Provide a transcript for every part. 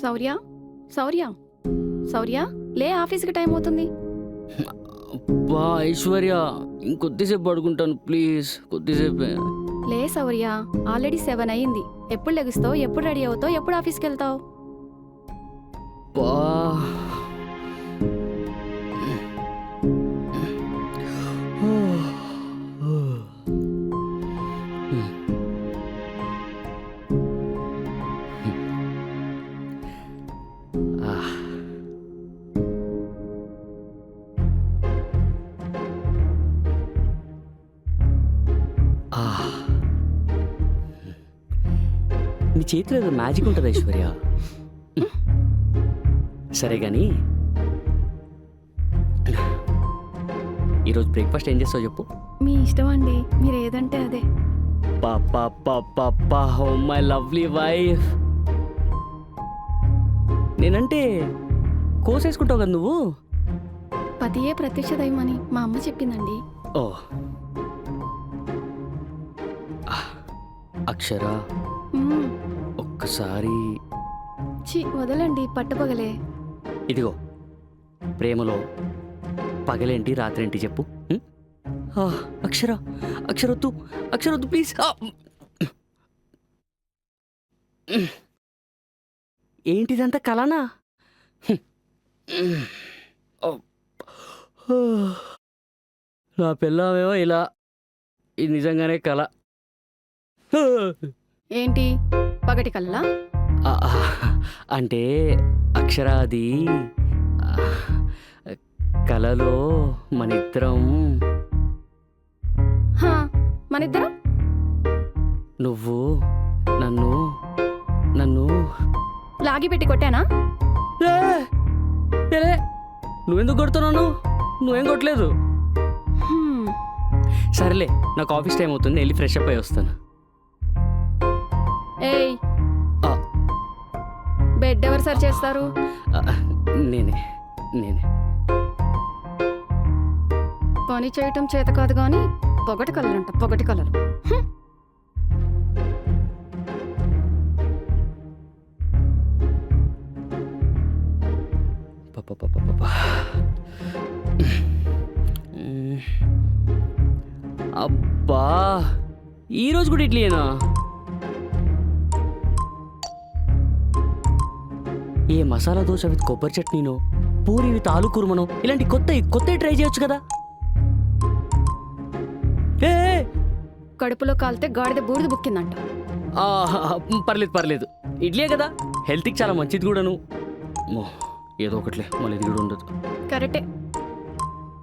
శౌర్య శౌర్య శౌర్య లే, ఆఫీస్కి టైం అవుతుంది. బా ఐశ్వర్య, ఇంకొద్దిసేపు పడుకుంటాను ప్లీజ్, కొద్దిసేపే. లే శౌర్య, ఆల్రెడీ 7 అయ్యింది. ఎప్పుడు లెగుస్తావు, ఎప్పుడు రెడీ అవుతావు, ఎప్పుడు ఆఫీస్కి వెళ్తావు? బా నీ చేతిలో ఏదో మ్యాజిక్ ఉంటుంది ఐశ్వర్య. సరే కానీ ఈరోజు బ్రేక్ఫాస్ట్ ఏం చేస్తావు చెప్పు. మీ ఇష్టం అండి, మీరు ఏదంటే అదే. పాపా హో మై లవ్లీ వైఫ్. నేనంటే కోసేసుకుంటావు కదా నువ్వు. పతియే ప్రత్యక్ష దైవమని మా అమ్మ చెప్పిందండి. ఓ అక్షర, ఒక్కసారి వదలండి, పట్టపగలే. ఇదిగో, ప్రేమలో పగలేంటి రాత్రేంటి చెప్పు. అక్షర అక్షరొద్దు, అక్షరొద్దు ప్లీజ్. ఏంటిదంతా కలనా? నా పిల్లమేమో ఇలా, ఇది నిజంగానే కల. ఏంటి పగటి కల్లా? అంటే అక్షర, అది కలలో మనిద్దరం మనిద్దరం నువ్వు నన్ను నన్ను లాగి పెట్టి కొట్టానా? నువ్వెందుకు కొడుతున్నాను? నువ్వేం కొట్టలేదు. సరేలే, నాకు ఆఫీస్ టైం అవుతుంది, వెళ్ళి ఫ్రెష్ అప్ అయి వస్తాను. ఏయ్, బెడ్ ఎవరు సరి చేస్తారు? నేనే. పని చేయటం చేత కాదు కానీ పొగటి కలలంట, పొగటి కలలు. అబ్బా, ఈరోజు కూడా ఇడ్లీనా? ఏ మసాలా దోశ విత్ కొబ్బరి చట్నీనో, పూరి విత్ ఆలు కుర్మనో, ఇలాంటి కొత్త ట్రై చేయొచ్చు కదా. కడుపులో కాలితే గాడిద బూడిద బుక్కిందంట. పర్లేదు, ఇడ్లీయే కదా, హెల్త్కి చాలా మంచిది కూడాను. ఏదో ఒకట్లే, మళ్ళీ ఇది కూడా ఉండదు. కరెక్టే,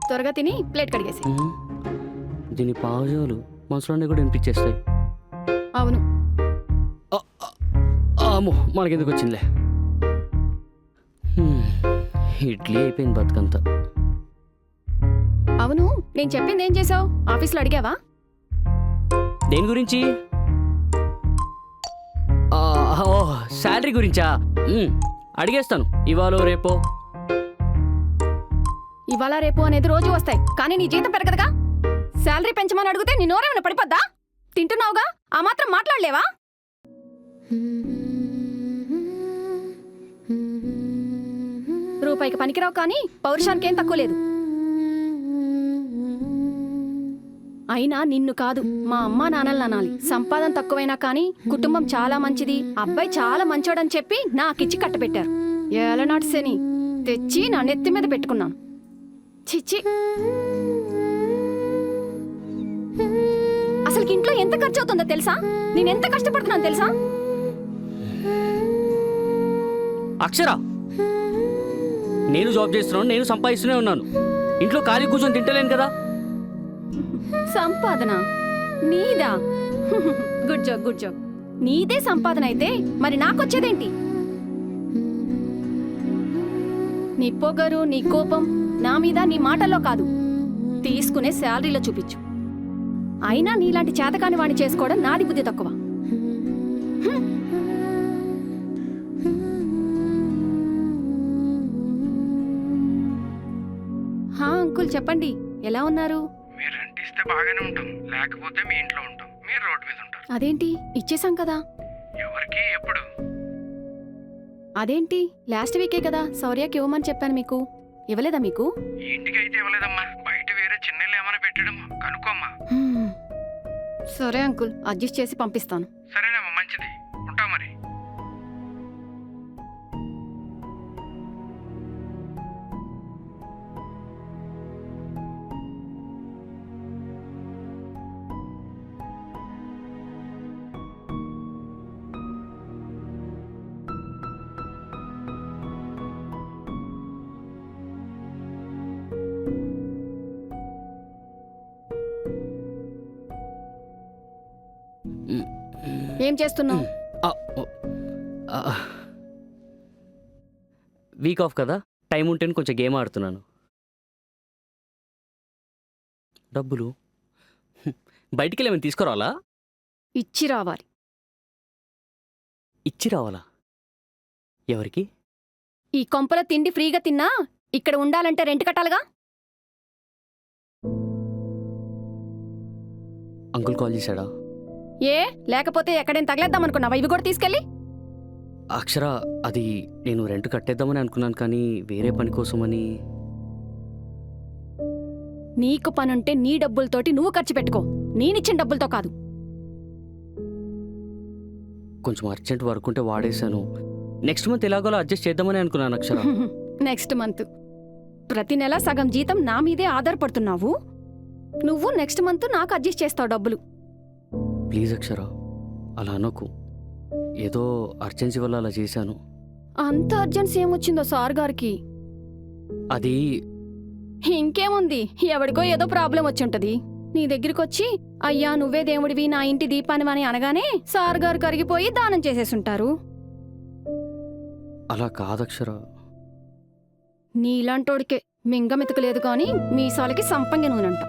త్వరగా తిని ప్లేట్ కడిగేసి. దీని పావుజాలు మనసులోనే కూడా వినిపించేస్తాయి. అవును. మనకెందుకు వచ్చిందిలే. ఇడ్లీ అయిపోయింది బతుకంతా. అవును, నేను చెప్పింది ఏం చేసావు? ఆఫీస్లో అడిగావా? దేని గురించి? శాలరీ గురించా? అడిగేస్తాను, ఇవాళ రేపో. ఇవాళ రేపు అనేది రోజు వస్తాయి, కానీ నీ జీతం పెరగదుగా. శాలరీ పెంచమని అడిగితే నీ నోరేమైనా పడిపోద్దా? తింటున్నావుగా, ఆ మాత్రం మాట్లాడలేవా? రూపాయికి పనికిరావు, కానీ పౌరుషానికి ఏం తక్కువ లేదు. అయినా నిన్ను కాదు, మా అమ్మా నాన్నలు అనాలి. సంపాదన తక్కువైనా కానీ కుటుంబం చాలా మంచిది, అబ్బాయి చాలా మంచోడని చెప్పి నాకిచ్చి కట్టబెట్టారు. ఏలనాటి శని తెచ్చి నా నెత్తి మీద పెట్టుకున్నాను. చిచ్చి, అసలు ఇంట్లో ఎంత ఖర్చు అవుతుందో తెలుసా? నేనెంత కష్టపడుతున్నాను తెలుసా? అక్షర, నేను జాబ్ చేస్తున్నాను, నేను సంపాదిస్తూనే ఉన్నాను. ఇంట్లో ఖాళీ కూర్చొని తింటలేను కదా. సంపాదన నీదా? Good job. నీదే సంపాదన అయితే మరి నాకొచ్చేదేంటి? నీ పొగరు, నీ కోపం నా మీద, నీ మాటల్లో కాదు, తీసుకునే శాలరీలో చూపించు. అయినా నీలాంటి చేతకాని వాణ్ణి చేసుకోవడం నాది బుద్ధి తక్కువ. అంకుల్ చెప్పండి, ఎలా ఉన్నారు? మీరు రెంట్ ఇస్తే బాగానే ఉంటాం, లేకపోతే మీ ఇంట్లో ఉంటాం. మీరు రోడ్డు మీద ఉంటారు. అదేంటి, ఇచ్చేసాం కదా. ఎవరికి ఎప్పుడు? అదేంటి లాస్ట్ వీకే కదా శౌర్యకి ఇవ్వమని చెప్పాను మీకు. ఇవ్వలేదా మీకు? ఈ ఇంటికి అయితే ఇవ్వలేదమ్మా. బయట వేరే చిన్నలు ఏమైనా పెట్టడం కనుక్కోమ్మా. హ్మ్. సరే అంకుల్, అడ్జస్ట్ చేసి పంపిస్తాను. సరేనమ్మా, మంచిది. ఉంటా మరి. ఏం చేస్తున్నావు? వీక్ ఆఫ్ కదా, టైం ఉంటే కొంచెం గేమ్ ఆడుతున్నాను. డబ్బులు బయటికి వెళ్ళి ఏమైనా తీసుకురావాలా? ఇచ్చి రావాలి. ఇచ్చి రావాలా? ఎవరికి? ఈ కొంపల తిండి ఫ్రీగా తిన్నా ఇక్కడ ఉండాలంటే రెంట్ కట్టాలిగా. అంకుల్ కాల్ చేశాడా? ఏ లేకపోతే ఎక్కడేం తగలేద్దామనుకున్నావా ఇవి కూడా తీసుకెళ్ళి? అక్షర, అది నేను రెంట్ కట్టేద్దామని అనుకున్నాను, కానీ వేరే పని కోసమని. నీకు పనుంటే నీ డబ్బులతోటి నువ్వు ఖర్చు పెట్టుకో, నేనిచ్చిన డబ్బులతో కాదు. కొంచెం అర్జెంట్ వర్క్ ఉంటే వాడేశాను. నెక్స్ట్ మంత్ ఎలాగోలా అడ్జస్ట్ చేద్దామని అనుకున్నాను అక్షర. నెక్స్ట్ మంత్ ప్రతి నెల సగం జీతం నా మీదే ఆధారపడుతున్నావు. నువ్వు నెక్స్ట్ మంత్ నాకు అడ్జస్ట్ చేస్తావు డబ్బులు. ప్లీజ్ అక్షర, అలా అనకు. ఏదో అర్జెన్సీ వల్ల అలా చేశాను. అంత అర్జెన్సీ ఏమొచ్చిందో సార్ గారికి? అది ఇంకేముంది, ఎవడికో ఏదో ప్రాబ్లం వచ్చుంటది. నీ దగ్గరికొచ్చి అయ్యా నువ్వే దేవుడివి నా ఇంటి దీపానివని అనగానే సార్ గారు కరిగిపోయి దానం చేసేసుంటారు. అలా కాదక్షర. నీలాంటోడికే మింగమెతుకులేదు కాని మీసాలకి సంపంగి నూనంట.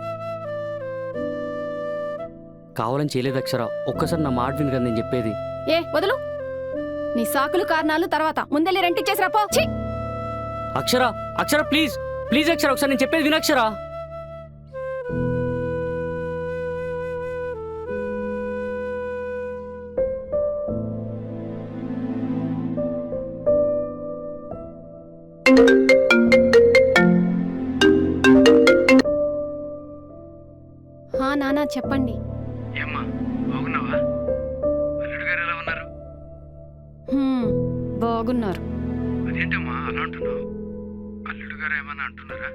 కావాలని చేయలేదు అక్షర, ఒక్కసారి నా మాట విను కదా నేను చెప్పేది. ఏ వదులు, నీ సాకులు కారణాలు తర్వాత. ముందెళ్ళి రెంట్ ఇచ్చేసిరా పో. ఛీ! అక్షర, అక్షర ప్లీజ్ ప్లీజ్ అక్షర, ఒకసారి నేను చెప్పేది వినక్షర. నానా చెప్పండి. ఏమ్మా, బాగున్నావా? అల్లుడు గారు ఎలా ఉన్నారు? బాగున్నారు. అదేంటమ్మా అలా అంటున్నావు? అల్లుడు గారు ఏమన్నా అంటున్నారా?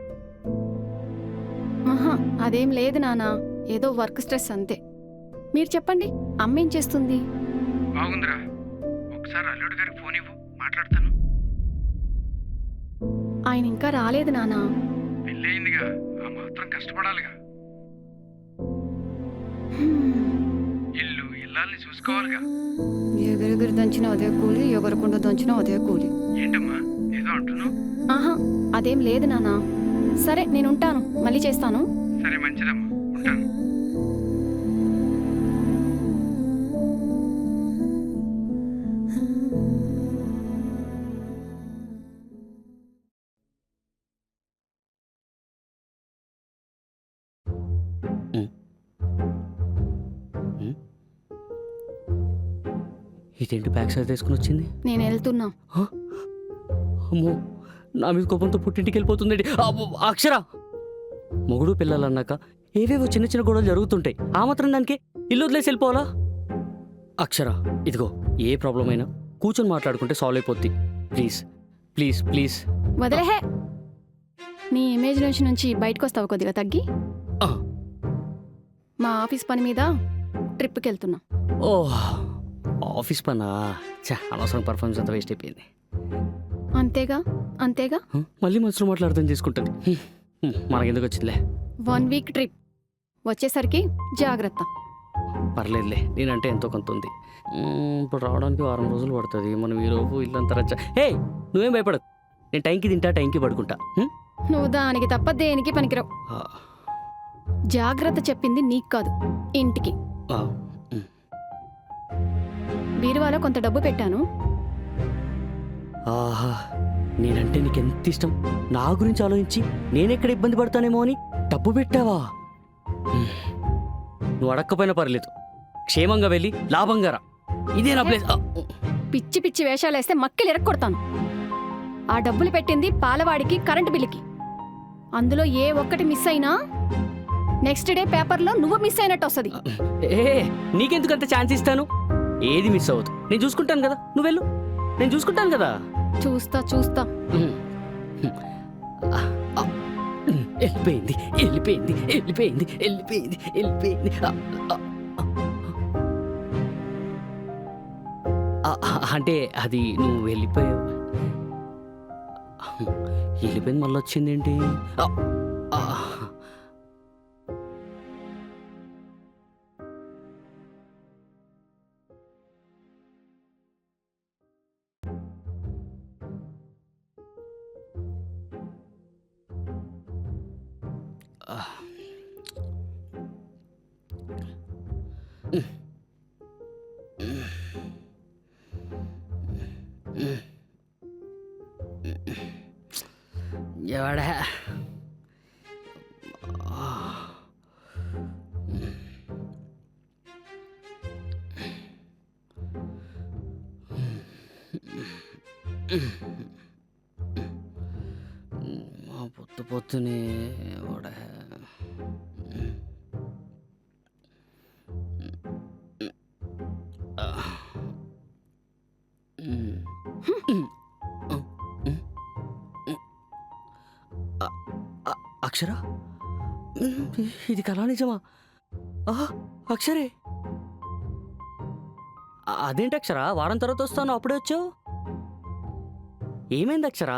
ఆహా, అదేం లేదు నానా, ఏదో వర్క్ స్ట్రెస్ అంతే. మీరు చెప్పండి, అమ్మేం చేస్తుంది? బాగుందిరా. ఒకసారి అల్లుడు గారికి ఫోన్ ఇవ్వు, మాట్లాడతాను. ఆయన ఇంకా రాలేదు నానా. పెళ్ళయిందిగా, ఆ మాత్రం కష్టపడాలిగా. ఇల్లు ఇల్లాల్ని చూసుకోవాలిగా. ఎగురెగురు దంచిన అదే కూలి, ఎగరకుండా దంచిన అదే కూలి. ఏంటమ్మా ఏదో అంటున్నావు? ఆహా, అదేం లేదు నానా. సరే నేనుంటాను, మళ్ళీ చేస్తాను. సరే మంచిదమ్మా, ఉంటాను. ఇదేంటి బ్యాగ్ సైజ్ తీసుకుని వచ్చింది? నేను వెళ్తున్నా. అమ్మో, నా మీద కోపంతో పుట్టింటికి వెళ్ళిపోతుంది. అక్షర, మొగుడు పిల్లలు అన్నాక ఏవేవో చిన్న చిన్న గొడవలు జరుగుతుంటాయి. ఆ మాత్రం దానికి ఇల్లు వదిలేసి వెళ్ళిపోవాలా? అక్షర, ఇదిగో, ఏ ప్రాబ్లం అయినా కూర్చొని మాట్లాడుకుంటే సాల్వ్ అయిపోద్ది. Please please please. వదిలేహే, నీ ఇమేజినేషన్ నుంచి బయటకు వస్తావు కొద్దిగా తగ్గి. మా ఆఫీస్ పని మీద ట్రిప్కి వెళ్తున్నా. ఓ, ఆఫీస్ పనా? చా, అనవసరం పర్ఫార్మెన్స్ అంతా వేస్ట్ అయిపోయింది. అంతేగా అంతేగా. మళ్ళీ మనసులో మాటలు అర్థం చేసుకుంటుంది. మనకెందుకు వచ్చిందిలే. 1 వీక్ ట్రిప్, వచ్చేసరికి జాగ్రత్త. పర్లేదులే, నేనంటే ఎంతో కొంత ఉంది. ఇప్పుడు రావడానికి 4 రోజులు పడుతుంది. మనం ఈరోజు ఇల్లంతా రచ్చ. హే, నువ్వేం భయపడదు, నేను టైంకి తింటా, టైంకి పడుకుంటా. నువ్వు దానికి తప్ప దేనికి పనికిరావు. జాగ్రత్త చెప్పింది నీకు కాదు, ఇంటికి. బీరువాలో కొంత డబ్బు పెట్టాను. ఆహా, నేనంటే నీకెంత ఇష్టం. నా గురించి ఆలోచించి నేనెక్కడ ఇబ్బంది పడతానేమో అని డబ్బు పెట్టావా? నువ్వు అడక్కపోయినా పర్లేదు, క్షేమంగా వెళ్ళి లాభంగా రా. ఇదే నా ప్లేస్. పిచ్చి పిచ్చి వేషాలేస్తే మక్కిలు ఎరక్కొడతాను. ఆ డబ్బులు పెట్టింది పాలవాడికి, కరెంటు బిల్లుకి. అందులో ఏ ఒక్కటి మిస్ అయినా నెక్స్ట్ డే పేపర్లో నువ్వు మిస్ అయినట్టు వస్తుంది. ఏ నీకెందుకంత ఛాన్స్ ఇస్తాను? ఏది మిస్ అవ్వదు, నేను చూసుకుంటాను కదా. నువ్వు వెళ్ళు, నేను చూసుకుంటాను కదా. చూస్తా చూస్తా. వెళ్ళిపోయింది వెళ్ళిపోయింది వెళ్ళిపోయింది వెళ్ళిపోయింది వెళ్ళిపోయింది. అంటే అది నువ్వు వెళ్ళిపోయావు. వెళ్ళిపోయింది, మళ్ళీ వచ్చిందేంటి? ఎవడా పొద్దు పొద్దునే ఎవడా అక్షర, ఇది కళా నిజమా? అక్షరే, అదేంటి అక్షర, వారం తర్వాత వస్తాను అప్పుడే వచ్చావు? ఏమైంది అక్షర?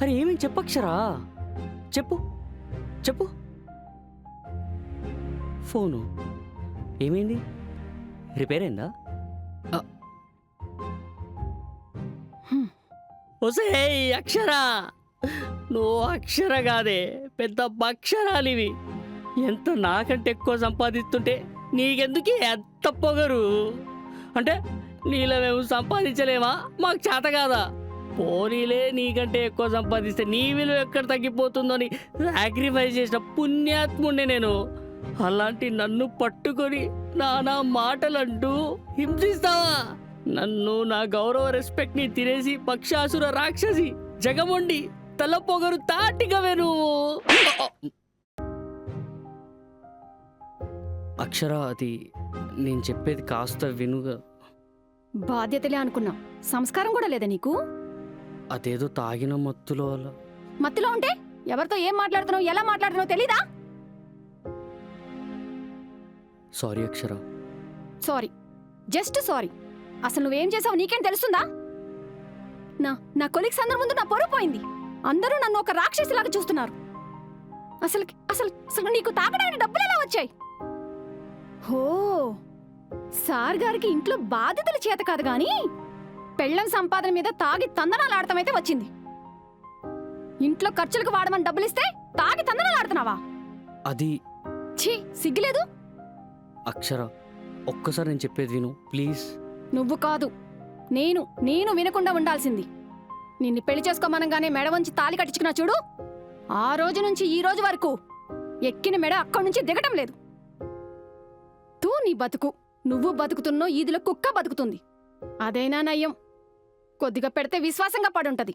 అరే ఏమైంది చెప్పు అక్షర, చెప్పు చెప్పు. ఫోను ఏమైంది? రిపేర్ అయిందా? ఒసే అక్షర, నువ్వు అక్షర కాదే, పెద్ద అక్షరాలివి. ఎంత నాకంటే ఎక్కువ సంపాదిస్తుంటే నీకెందుకు ఎంత పొగరు? అంటే నీలో మేము సంపాదించలేమా? మాకు చేత కాదా? పోనీలే, నీకంటే ఎక్కువ సంపాదిస్తే నీ విలువ ఎక్కడ తగ్గిపోతుందని సాక్రిఫైస్ చేసిన పుణ్యాత్ముండే నేను. అలాంటి నన్ను పట్టుకొని నానా మాటలంటూ హింసిస్తావా? నన్ను, నా గౌరవ రెస్పెక్ట్ని తినేసి పక్షాసుర రాక్షసి జగమొండి తల పొగరు తాటిగవే నువ్వు. అక్షర, అది నేను చెప్పేది కాస్త వినుగా. బాధ్యతలే అనుకున్నా, సంస్కారం కూడా లేదా నీకు? అదేదో తాగిన మత్తులో అలా. మత్తులో ఉంటే ఎవరితో ఏం మాట్లాడుతున్నావు, ఎలా మాట్లాడుతున్నావు తెలీదా? Sorry Akshara. Sorry, just sorry. అసలు నువ్వేం చేసావు నీకేం తెలుస్తుందా? నా కొలీగ్స్ అందరి ముందు నా పరువు పోయింది. అందరూ నన్ను ఒక రాక్షసిలాగా చూస్తున్నారు. అసలు అసలు అసలు నీకు తాగడానికి డబ్బులు ఎలా వచ్చాయి? హో, సార్ గారికి ఇంట్లో బాధ్యతలు చేత కాదు గాని పెళ్ళం సంపాదన మీద తాగి తందనాలు ఆడటమైతే వచ్చింది. ఇంట్లో ఖర్చులకు వాడమని డబ్బులిస్తే తాగి తందనాలు ఆడుతున్నావా? అది ఛీ, సిగ్గులేదు? అక్షర, ఒక్కసారి నేను చెప్పేది విను ప్లీజ్. నువ్వు కాదు, నేను వినకుండా ఉండాల్సింది. నిన్ను పెళ్లి చేసుకోమనగానే మెడ వంచి తాలి కట్టించుకున్నా చూడు, ఆ రోజు నుంచి ఈ రోజు వరకు ఎక్కిన మెడ అక్కడి నుంచి దిగటం లేదు. తూ నీ బతుకు, నువ్వు బతుకుతున్నో ఈదిలో కుక్క బతుకుతుంది. అదైనా నయ్యం, కొద్దిగా పెడితే విశ్వాసంగా పడుంటది.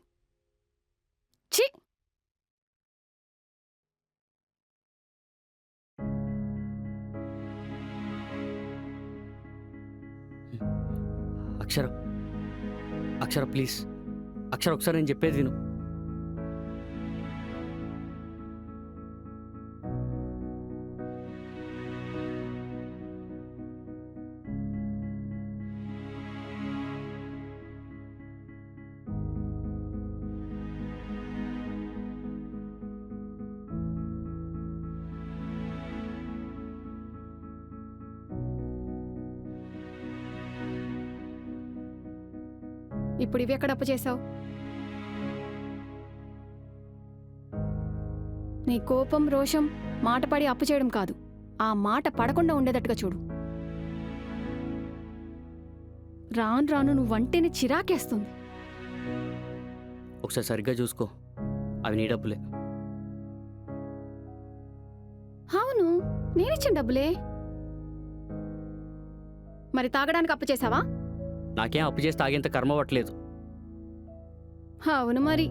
ఛీ! అక్షర, అక్షర ప్లీజ్, అక్షర ఒకసారి నేను చెప్పేది విను. ఇప్పుడు ఇవి ఎక్కడ అప్పు చేశావు? నీ కోపం, రోషం మాట పడి అప్పు చేయడం కాదు, ఆ మాట పడకుండా ఉండేటట్టుగా చూడు. రాను రాను నువ్వంటేనే చిరాకేస్తుంది. ఒకసారి సరిగ్గా చూసుకో, అవి నీ డబ్బులే. అవును, నేనిచ్చిన డబ్బులే. మరి తాగడానికి అప్పు చేశావా? నాకేం అప్పు చేసి తాగేంత కర్మ పట్టలేదు. అవును మరి,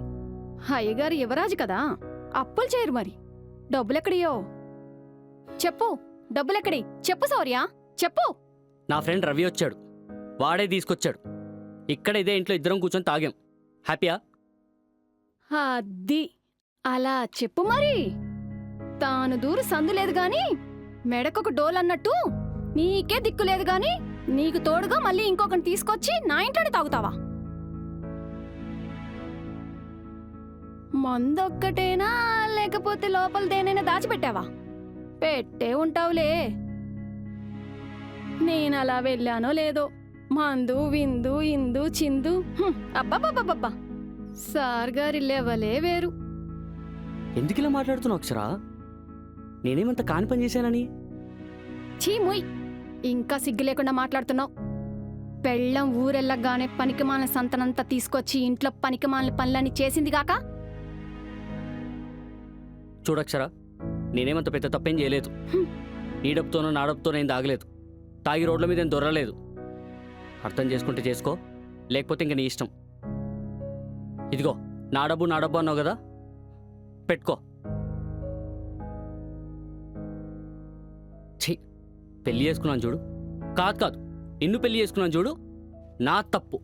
అయ్యగారు యువరాజు కదా, అప్పులు చేయరు మరి. డబ్బులెక్కడియో చెప్పు, డబ్బులెక్కడి చెప్పు శౌర్య, చెప్పు. నా ఫ్రెండ్ రవి వచ్చాడు, వాడే తీసుకొచ్చాడు. ఇక్కడ ఇదే ఇంట్లో ఇద్దరం కూర్చొని తాగాం. హ్యాపీయా? అది అలా చెప్పు మరి. తాను దూరు సందు లేదు గాని మెడకొక డోల్ అన్నట్టు నీకే దిక్కు లేదు గాని నీకు తోడుగా మళ్ళీ ఇంకొకటి తీసుకొచ్చి నా ఇంట్లోనే తాగుతావా? మందొక్కటేనా లేకపోతే లోపల దేనైనా దాచిపెట్టావా? పెట్టే ఉంటావులే. నేనలా వెళ్ళానో లేదో, మందు విందు ఇందు చిందు. అబ్బబ్బబ్బబ్బా, సార్ గారి లెవలే వేరు. ఎందుకు ఇలా మాట్లాడుతున్నావు అక్షరా? నేనేమంత కాని పని చేశానని? చీ ముయ్, ఇంకా సిగ్గు లేకుండా మాట్లాడుతున్నావు. పెళ్ళం ఊరెళ్ళగానే పనికిమాలిన సంతనంతా తీసుకొచ్చి ఇంట్లో పనికిమాలిన పనులన్నీ చేసిందిగాక. చూడక్షరా, నేనేమంత పెద్ద తప్పేం చేయలేదు. నీ డబ్బుతోనో నా డబ్బుతోనో ఏం తాగలేదు. తాగి రోడ్ల మీద ఏం దొరలేదు. అర్థం చేసుకుంటే చేసుకో, లేకపోతే ఇంక నీ ఇష్టం. ఇదిగో నా డబ్బు అన్నావు కదా, పెట్టుకో. ఛీ, పెళ్లి చేసుకున్నాను చూడు. కాదు, నిన్ను పెళ్లి చేసుకున్నాను చూడు, నా తప్పు.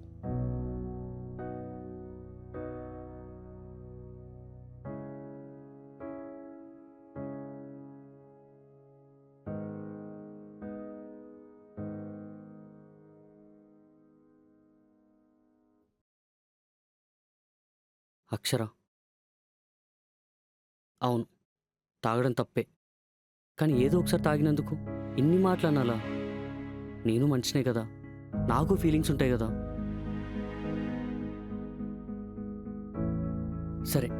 అక్షర, అవును, తాగడం తప్పే. కానీ ఏదో ఒకసారి తాగినందుకు ఇన్ని మాటలు అనాలా? నేను మనిషినే కదా, నాకు ఫీలింగ్స్ ఉంటాయి కదా. సరే,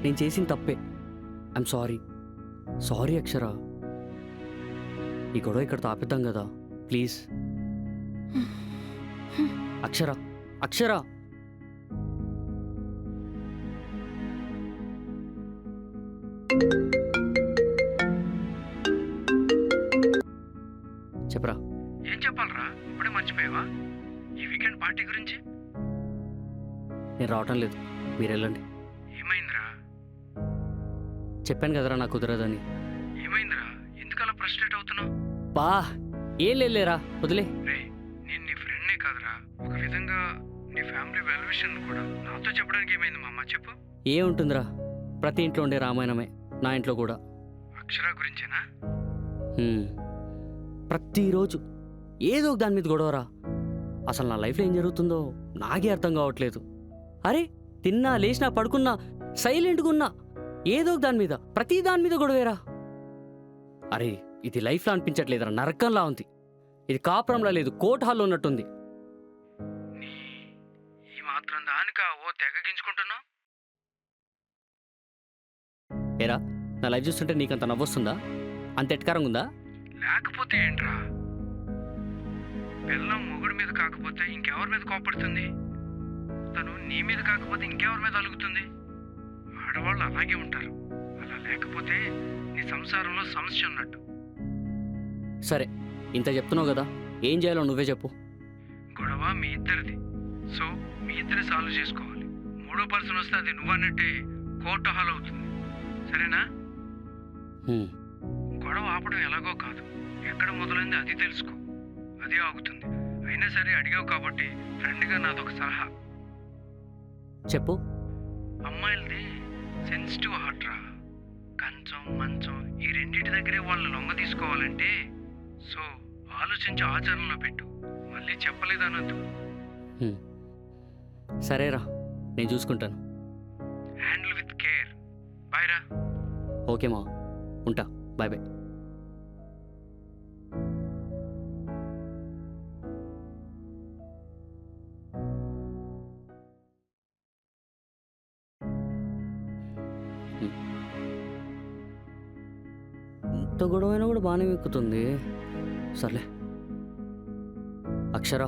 నేను చేసిన తప్పే. ఐఎమ్ సారీ అక్షర. ఈ గొడవ ఇక్కడ తాపిద్దాం కదా, ప్లీజ్. అక్షర చెప్పరా. ఏం చెప్పాలరా, ఇప్పుడే మర్చిపోయావా ఈ వీకెండ్ పార్టీ గురించి? నేను రావటం లేదు, మీరు వెళ్ళండి. ఏమైందిరా? చెప్పాను కదరా నాకు కుదరదని. ఏమైందిరా, ఎందుకు అలా ఫ్రస్ట్రేట్ అవుతున్నావు? బా, ఏం లేరా, వదిలే. రే, నేను నీ ఫ్రెండ్నే కాదురా, ఒక విధంగా నీ ఫ్యామిలీ వెల్ విషయం కూడా. నాతో చెప్పడానికి ఏమైంది మామ, చెప్పు. ఏముంటుందిరా, ప్రతి ఇంట్లో ఉండే రామాయణమే, నా ఇంట్లో కూడా. అక్షర గురించేనా? ప్రతిరోజు ఏదో ఒక దాని మీద గొడవరా. అసలు నా లైఫ్లో ఏం జరుగుతుందో నాకే అర్థం కావట్లేదు. అరే, తిన్నా లేచినా పడుకున్నా సైలెంట్గా ఉన్నా ఏదో ఒక దాని మీద, ప్రతి దాని మీద గొడవేరా. అరే, ఇది లైఫ్లో అనిపించట్లేదురా, నరకంలా ఉంది. ఇది కాపురంలా లేదు, కోర్ట్ హాల్లో ఉన్నట్టుంది. నీ ఈ మాత్రం దానికా ఓ తెగగించుకుంటున్నావు? ఏరా, నా లైఫ్ చూస్తుంటే నీకంత నవ్వొస్తుందా? అంత ఎట్కారంగా ఉందా? లేకపోతే ఏంట్రా, పిల్లం మొగుడి మీద కాకపోతే ఇంకెవరి మీద కోపడుతుంది? తను నీ మీద కాకపోతే ఇంకెవరి మీద అలుగుతుంది? ఆడవాళ్ళు అలాగే ఉంటారు. అలా లేకపోతే నీ సంసారంలో సమస్య ఉన్నట్టు. సరే, ఇంత చెప్తున్నావు కదా, ఏం చేయాలో నువ్వే చెప్పు. గొడవ మీ ఇద్దరిది, సో మీ ఇద్దరే సాల్వ్ చేసుకోవాలి. మూడో పర్సన్ వస్తే అది నువ్వన్నట్టే కోర్టు హాల్ అవుతుంది. సరేనా? గొడవ ఆపడం ఎలాగో కాదు, ఎక్కడ మొదలైంది అది తెలుసుకో, అదే ఆగుతుంది. అయినా సరే అడిగావు కాబట్టి ఫ్రెండ్గా నాదొక సలహా. చెప్పు. అమ్మాయిలది సెన్సిటివ్ హార్ట్ రా. కంచం మంచం ఈ రెండింటి దగ్గరే వాళ్ళు లొంగ తీసుకోవాలంటే, సో ఆలోచించి ఆచరణలో పెట్టు. మళ్ళీ చెప్పలేదనొద్దు. సరేరా, నేను చూసుకుంటాను. Handle with care. బాయ్ రా. ఓకే మా, ఉంటా. Bye bye. ఇంత గొడవైనా కూడా బాగానే ఎక్కుతుంది. సర్లే. అక్షర,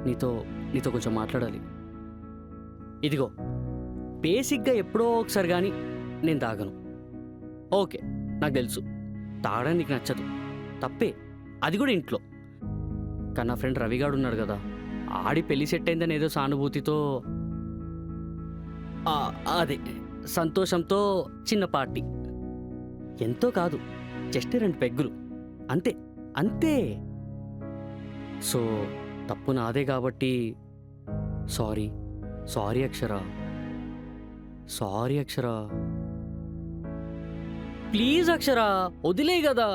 నీతో కొంచెం మాట్లాడాలి. ఇదిగో, బేసిక్గా ఎప్పుడో ఒకసారి కానీ నేను తాగను. ఓకే, నాకు తెలుసు తాగడానికి నీకు నచ్చదు, తప్పే, అది కూడా ఇంట్లో. కానీ నా ఫ్రెండ్ రవిగాడు ఉన్నాడు కదా, ఆడి పెళ్లి సెట్ అయిందని ఏదో సానుభూతితో అదే సంతోషంతో చిన్న పార్టీ. ఎంతో కాదు, జస్ట్ 2 పెగ్గులు అంతే అంతే. సో తప్పు నాదే కాబట్టి sorry sorry Akshara, sorry Akshara, please Akshara వదిలే కదా.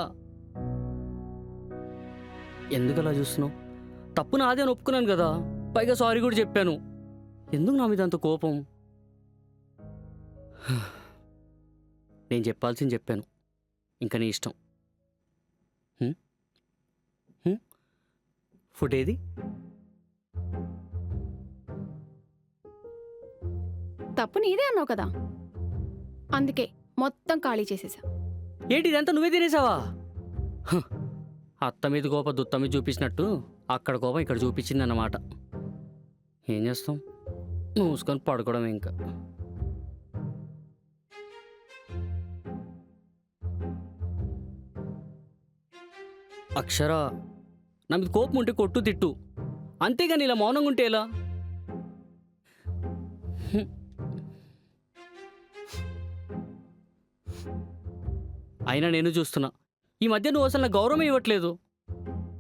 ఎందుకు అలా చూస్తున్నావు? తప్పు నాదే అని ఒప్పుకున్నాను కదా, పైగా సారీ కూడా చెప్పాను. ఎందుకు నా మీద అంత కోపం? నేను చెప్పాల్సింది చెప్పాను, ఇంకా నీ ఇష్టం. ఫుడ్ ఏది? తప్పు నీదే అన్నావు కదా, అందుకే మొత్తం ఖాళీ చేసేసా. ఏంటి ఇదంతా నువ్వే తినేసావా? అత్త మీద కోపం దుత్త మీద చూపించినట్టు అక్కడ కోపం ఇక్కడ చూపించింది అన్నమాట. ఏం చేస్తాం, మూసుకొని పడుకోవడం ఇంకా. అక్షర, నా మీద కోపం ఉంటే కొట్టు తిట్టు, అంతేగాని ఇలా మౌనంగా ఉంటే ఎలా? అయినా నేను చూస్తున్నా, ఈ మధ్య నువ్వు అసలు నా గౌరవం ఇవ్వట్లేదు.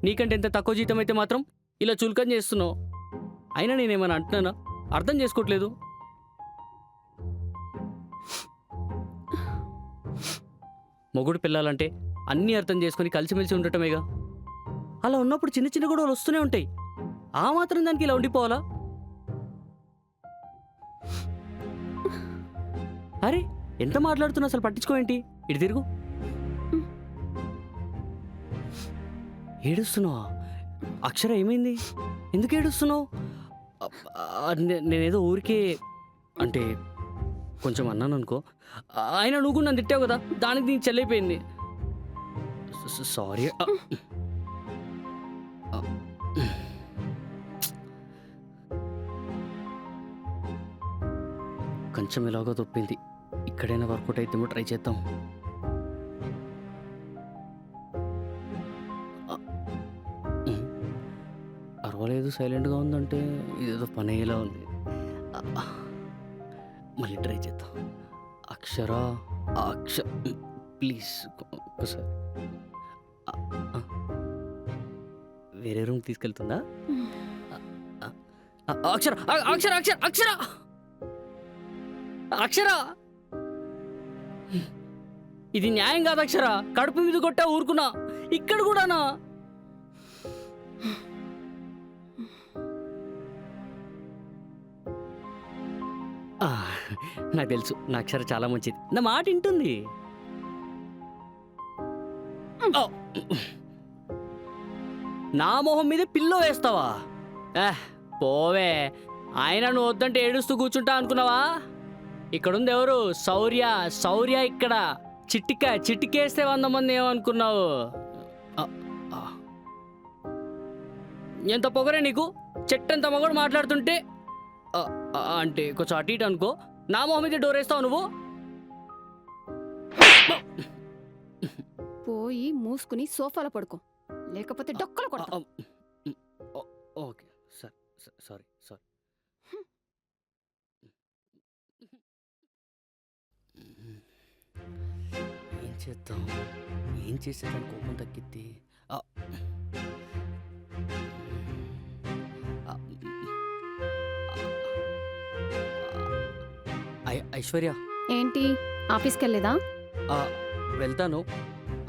నీకంటే ఎంత తక్కువ జీతం అయితే మాత్రం ఇలా చులకన చేస్తున్నావు. అయినా నేనేమైనా అంటున్నానా? అర్థం చేసుకోవట్లేదు. మొగుడు పిల్లాలంటే అన్నీ అర్థం చేసుకొని కలిసిమెలిసి ఉండటమేగా. అలా ఉన్నప్పుడు చిన్న చిన్న గొడవలు వస్తూనే ఉంటాయి. ఆ మాత్రం దానికి ఇలా ఉండిపోవాలా? అరే ఎంత మాట్లాడుతున్నా అసలు పట్టించుకోవేంటి? ఇటు తిరుగు. ఏడుస్తున్నావా? అక్షర ఏమైంది? ఎందుకు ఏడుస్తున్నావు? నేనేదో ఊరికే అంటే కొంచెం అన్నాను అనుకో. అయినా నువ్వు కూడా నన్ను తిట్టావు కదా, దానికి నీకు చెల్లైపోయింది. సారీ. కొంచెం ఎలాగో తప్పింది, ఇక్కడైనా వర్కౌట్ అయితేమో ట్రై చేద్దాం. అరవలేదు, సైలెంట్గా ఉందంటే ఇదేదో పని అయ్యేలా ఉంది. మళ్ళీ ట్రై చేద్దాం. అక్షర, ప్లీజ్ ఒకసారి వేరే రూమ్ తీసుకెళ్తుందా? అక్షర అక్షర అక్షర అక్షర అక్షర, ఇది న్యాయం కాదు అక్షర. కడుపు మీద కొట్టా ఊరుకున్నా, ఇక్కడ కూడానా? నాకు తెలుసు, నా అక్షర చాలా మంచిది, నా మాట వింటుంది. నా మొహం మీద పిల్లో వేస్తావా? పోవే. ఆయన నువ్వు వద్దంటే ఏడుస్తూ కూర్చుంటా అనుకున్నావా? ఇక్కడుంది ఎవరు? శౌర్య. శౌర్య ఇక్కడ. చిటికేస్తే 100 మంది ఏమనుకున్నావు? ఎంత పొగరే నీకు? చెట్టంత మగడు మాట్లాడుతుంటే అంటే కొంచెం అటు ఇటు అనుకో, నా మొహం మీద డోర్ వేస్తావు నువ్వు. పోయి మూసుకుని సోఫాలో పడుకో, లేకపోతే డొక్కలు కొడతా. Okay, sorry. ఏం చేసేదాన్ని కోపం తగ్గిద్ది? ఐశ్వర్య, ఏంటి ఆఫీస్కి వెళ్ళేదా? వెళ్తాను.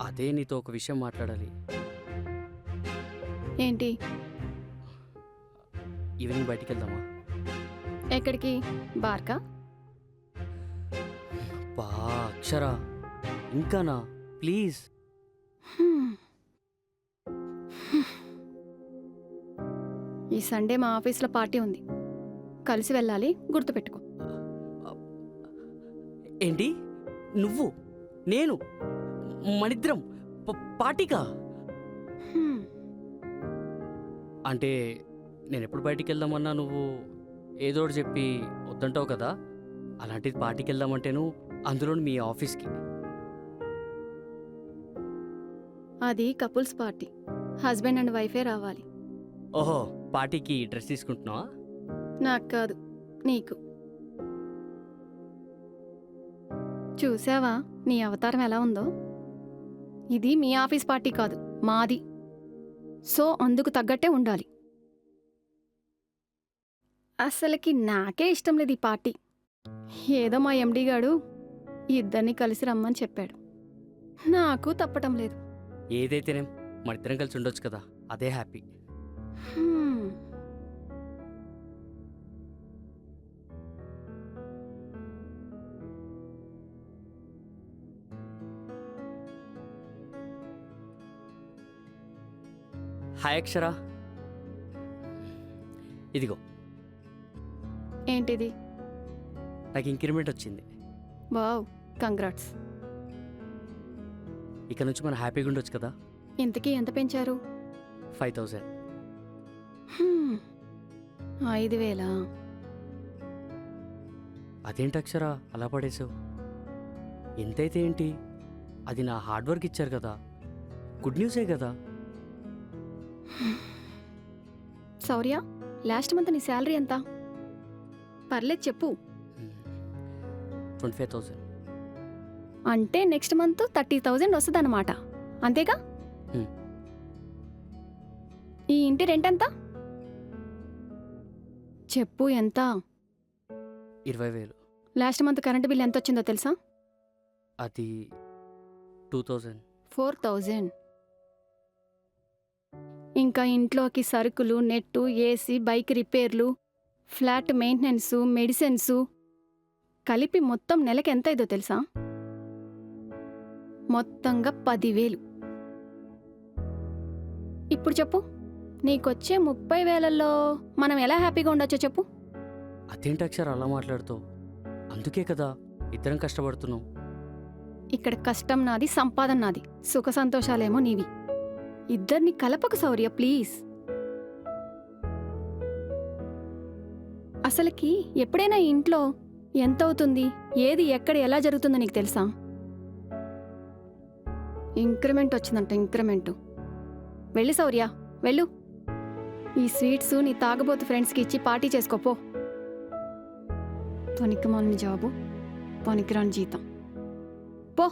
అదే నీతో ఒక విషయం మాట్లాడాలి. ఏంటి? ఈవినింగ్ బయటికి వెళ్దామా? ఎక్కడికి? బార్కా? బా అక్షరా, ఇంకానా? ప్లీజ్. ఈ సండే మా ఆఫీస్లో పార్టీ ఉంది, కలిసి వెళ్ళాలి, గుర్తుపెట్టుకో. ఏంటి? నువ్వు నేను మనిద్దరం పార్టీకా? అంటే నేను ఎప్పుడు బయటికి వెళ్దామన్నా నువ్వు ఏదో ఒకటి చెప్పి వద్దంటావు కదా. అలాంటిది పార్టీకి వెళ్దామంటేను, అందులో మీ ఆఫీస్కి. అది కపుల్స్ పార్టీ, హస్బెండ్ అండ్ వైఫే రావాలి. ఓహో, పార్టీకి డ్రెస్ తీసుకుంటున్నావా? నాకు కాదు, నీకు. చూసావా నీ అవతారం ఎలా ఉందో? ఇది మీ ఆఫీస్ పార్టీ కాదు, మాది. సో అందుకు తగ్గట్టే ఉండాలి. అసలుకి నాకే ఇష్టం లేదు ఈ పార్టీ. ఏదో మా ఎండి గాడు ఇద్దరిని కలిసి రమ్మని చెప్పాడు. నాకు తప్పటం లేదు. ఏదైతేనేం మన ఇద్దరం కలిసి ఉండొచ్చు కదా, అదే హ్యాపీ. హ్మ్. హాయ్ అక్షర, ఇదిగో ఏంటిది? నాకు ఇంక్రిమెంట్ వచ్చింది. Wow, congrats. ఇక నుంచి మనం హ్యాపీగా ఉండొచ్చు కదా. ఇంతకీ ఎంత పెంచారు? 5000. 5,000? అదేంటి అక్షర అలా పడేసావు? ఎంతైతే ఏంటి, అది నా హార్డ్ వర్క్ ఇచ్చారు కదా, గుడ్ న్యూసే కదా. శౌర్య, లాస్ట్ మంత్ నీ శాలరీ ఎంత? పర్లేదు చెప్పు. 25,000. అంటే నెక్స్ట్ మంత్ 30,000 వస్తుంది అన్నమాట, అంతేగా? Hmm. ఈ ఇంటి రెంట్ ఎంత? చెప్పు ఎంత? 20,000. లాస్ట్ మంత్ కరెంట్ బిల్ ఎంత వచ్చిందో తెలుసా? అది 2,000. 4,000. ఇంకా ఇంట్లోకి సరుకులు, నెట్టు, ఏసీ, బైక్ రిపేర్లు, ఫ్లాట్ మెయింటెనెన్సు, మెడిసిన్సు కలిపి మొత్తం నెలకి ఎంత అయిందో తెలుసా? మొత్తంగా 10,000. ఇప్పుడు చెప్పు, నీకొచ్చే 30,000లో మనం ఎలా హ్యాపీగా ఉండొచ్చో చెప్పు. అదేంటి అక్షర అలా మాట్లాడుతావు? అందుకే కదా ఇద్దరం కష్టపడుతున్నాం. ఇక్కడ కష్టం నాది, సంపాదన నాది, సుఖ సంతోషాలేమో నీవి. ఇద్దరిని కలపకు శౌర్య, ప్లీజ్. అసలుకి ఎప్పుడైనా ఇంట్లో ఎంత అవుతుంది, ఏది ఎక్కడ ఎలా జరుగుతుందో నీకు తెలుసా? ఇంక్రిమెంట్ వచ్చిందంట, ఇంక్రిమెంట్. వెళ్ళి శౌర్య, వెళ్ళు. ఈ స్వీట్స్ నీ తాగబోతు ఫ్రెండ్స్కి ఇచ్చి పార్టీ చేసుకోపో. పనికిమాలిన జాబు, పనికిరాని జీతం. పో.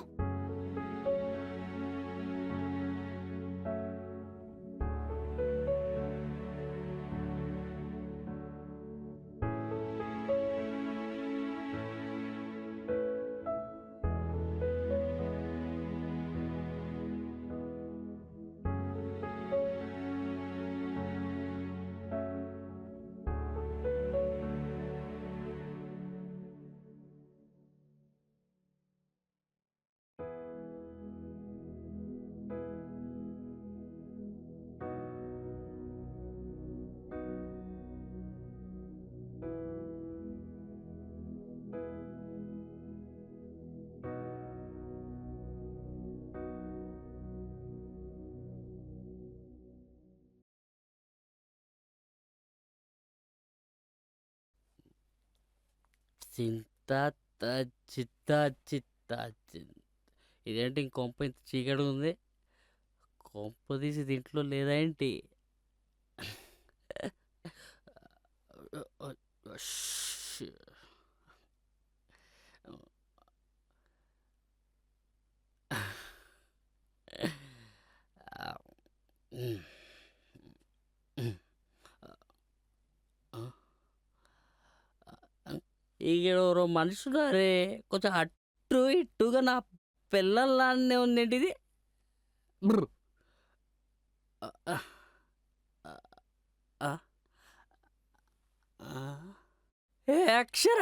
చింత చిత్త చిత్త ఇదేంటి ఇంకొంప ఇంత చీకటి ఉంది? కొంప తీసి దీంట్లో లేదా ఏంటి? ఈగెవరో మనుషులారే, కొంచెం అట్టు ఇట్టుగా నా పిల్లల్లానే ఉందేంటిది. బ్రు. ఏ అక్షర,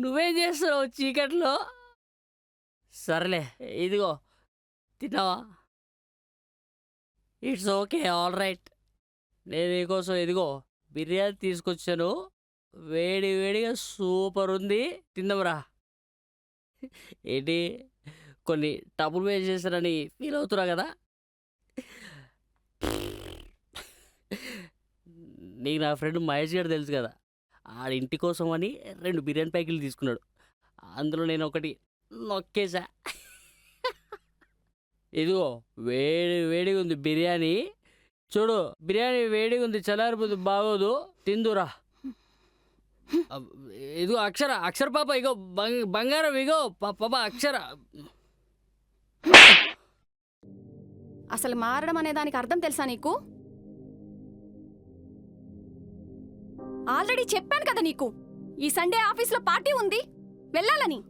నువ్వేం చేస్తున్నావు చీకట్లో? సర్లే, ఇదిగో తిన్నావా? It's okay, all right. నేను నీకోసం ఇదిగో బిర్యానీ తీసుకొచ్చాను, వేడి వేడిగా సూపర్ ఉంది, తిందాంరా. ఏంటి కొన్ని డబ్బులు వేస్ట్ చేశారని ఫీల్ అవుతున్నా కదా? నీకు నా ఫ్రెండ్ మహేష్ గారు తెలుసు కదా, ఆడి ఇంటి కోసం అని 2 బిర్యానీ ప్యాకెట్లు తీసుకున్నాడు. అందులో నేను ఒకటి నొక్కేసా. ఇదిగో వేడి వేడిగా ఉంది బిర్యానీ, చూడు బిర్యానీ వేడిగా ఉంది, చల్లారిపోదు, బాగోదు, తిందురా. ఇదిగో అక్షర, అక్షర పాప, ఇగో బంగారం, ఇగో పాప అక్షర. అసలు మారడం అనే దానికి అర్థం తెలుసా నీకు? ఆల్రెడీ చెప్పాను కదా నీకు, ఈ సండే ఆఫీస్లో పార్టీ ఉంది, వెళ్ళాలని.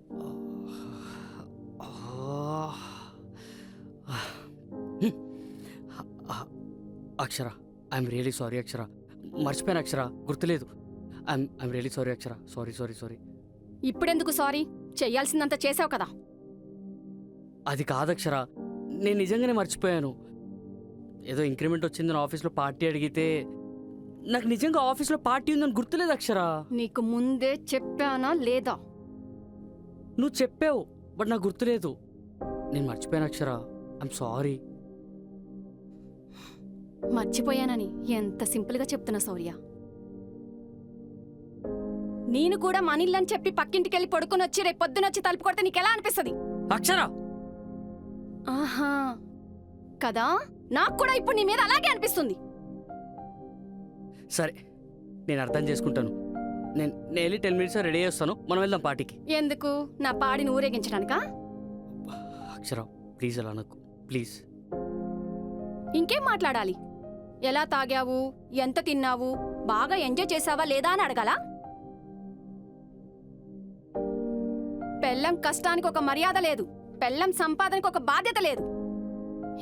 అక్షర, ఐఎమ్ రియలీ సారీ అక్షర, మర్చిపోయాను అక్షర, గుర్తులేదు. I'm really sorry Akshara, sorry sorry sorry. ఇప్పుడెందుకు సారీ? చెయ్యాల్సిందంతా చేసావు కదా. అది కాదక్షర, నేను నిజంగానే మర్చిపోయాను. ఏదో ఇంక్రిమెంట్ వచ్చిందని ఆఫీస్లో పార్టీ అడిగితే నాకు నిజంగా ఆఫీస్లో పార్టీ ఉందని గుర్తులేదు అక్షరా. నీకు ముందే చెప్పానా లేదా? నువ్వు చెప్పావు, బట్ నాకు గుర్తులేదు. నేను మర్చిపోయాను అక్షరా, ఐఎమ్ సారీ. మర్చిపోయానని ఎంత సింపుల్గా చెప్తున్నా శౌర్య. నేను కూడా మనీళ్ళని చెప్పి పక్కింటికెళ్ళి పడుకుని వచ్చి రేపు పొద్దునొచ్చి తలుపు కొడితే నీకెలా అనిపిస్తుంది? అక్షరా, ఆహా కదా, నాకు కూడా ఇప్పుడు నీ మీద అలాగే అనిపిస్తుంది. సరే, నేను అర్థం చేసుకుంటాను. నేను వెళ్ళి 10 minutes రెడీ చేస్తాను, మనం వెళ్దాం పార్టీకి. ఎందుకు? నా పాడిని ఊరేగించడానికా? అక్షరా ప్లీజ్ అలా నాకు, ప్లీజ్. ఇంకేం మాట్లాడాలి? ఎలా తాగావు, ఎంత తిన్నావు, బాగా ఎంజాయ్ చేసావా లేదా అని అడగాలా? పెళ్ళం కష్టానికి ఒక మర్యాద లేదు, పెళ్ళం సంపాదనకు ఒక బాధ్యత లేదు.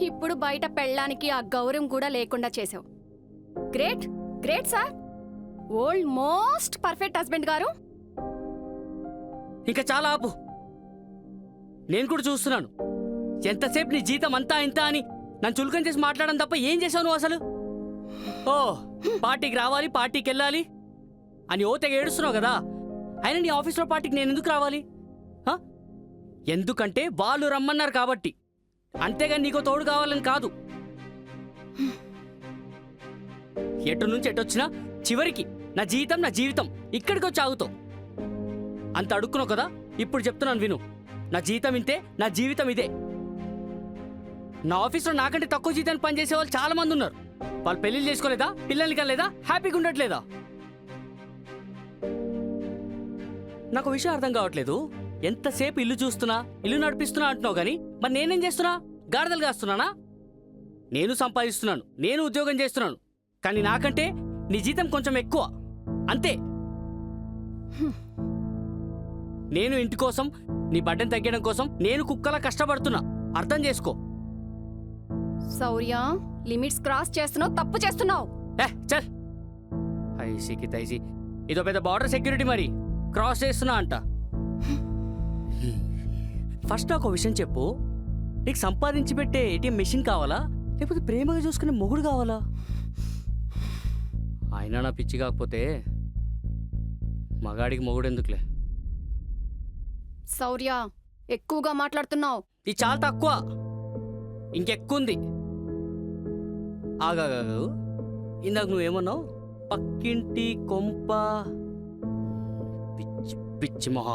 ఇప్పుడు బయట పెళ్ళానికి ఆ గౌరవం కూడా లేకుండా చేసావు. Great great sir, old most perfect husband గారు. ఇంకా చాలా ఆపు, నేను కూడా చూస్తున్నాను. ఎంతసేపు నీ జీతం అంతా ఇంత అని నన్ను చులకం చేసి మాట్లాడడం తప్ప ఏం చేసావు నువ్వు అసలు? ఓ పార్టీకి రావాలి, పార్టీకి వెళ్ళాలి అని ఓ తెగ ఏడుస్తున్నావు కదా. అయినా నీ ఆఫీస్లో పార్టీకి నేను ఎందుకు రావాలి? ఎందుకంటే వాళ్ళు రమ్మన్నారు కాబట్టి, అంతేగాని నీకో తోడు కావాలని కాదు. ఎటు నుంచి ఎటొచ్చినా చివరికి నా జీతం నా జీవితం ఇక్కడికి వచ్చి ఆగుతావు. అంత అడుక్కున్నావు కదా, ఇప్పుడు చెప్తున్నాను విను. నా జీతం ఇంతే, నా జీవితం ఇదే. నా ఆఫీస్లో నాకంటే తక్కువ జీతాన్ని పనిచేసే వాళ్ళు చాలా మంది ఉన్నారు. వాళ్ళు పెళ్లిళ్ళు చేసుకోలేదా, పిల్లల్ని కలేదా, హ్యాపీగా ఉండట్లేదా? నాకు విషయం అర్థం కావట్లేదు. ఎంతసేపు ఇల్లు చూస్తున్నా, ఇల్లు నడిపిస్తున్నా అంటున్నావు కానీ మరి నేనేం చేస్తున్నా? గాడిదలు కాస్తున్నానా? నేను సంపాదిస్తున్నాను, నేను ఉద్యోగం చేస్తున్నాను, కానీ నాకంటే నీ జీతం కొంచెం ఎక్కువ, అంతే. నేను ఇంటి కోసం, నీ బడ్డను తగ్గడం కోసం నేను కుక్కలా కష్టపడుతున్నా, అర్థం చేసుకో. శౌర్య, లిమిట్స్ క్రాస్ చేస్తున్నావు, తప్పు చేస్తున్నావు. చల్, ఐసీకి తైసి ఇదో పెద్ద బార్డర్ సెక్యూరిటీ మరి క్రాస్ చేస్తున్నా అంట. ఫస్ట్ నాకు ఒక విషయం చెప్పు, నీకు సంపాదించి పెట్టే ఏటీఎం మెషిన్ కావాలా, లేకపోతే ప్రేమగా చూసుకునే మొగుడు కావాలా? అయినా నా పిచ్చి కాకపోతే మగాడికి మొగుడు ఎందుకులే. శౌర్య, ఎక్కువగా మాట్లాడుతున్నావు. ఇది చాలా తక్కువ, ఇంకెక్కువ ఉంది. ఆగాగాగు, ఇందాక నువ్వేమన్నావు? పక్కింటి కొంప. పిచ్చి పిచ్చి మొహ,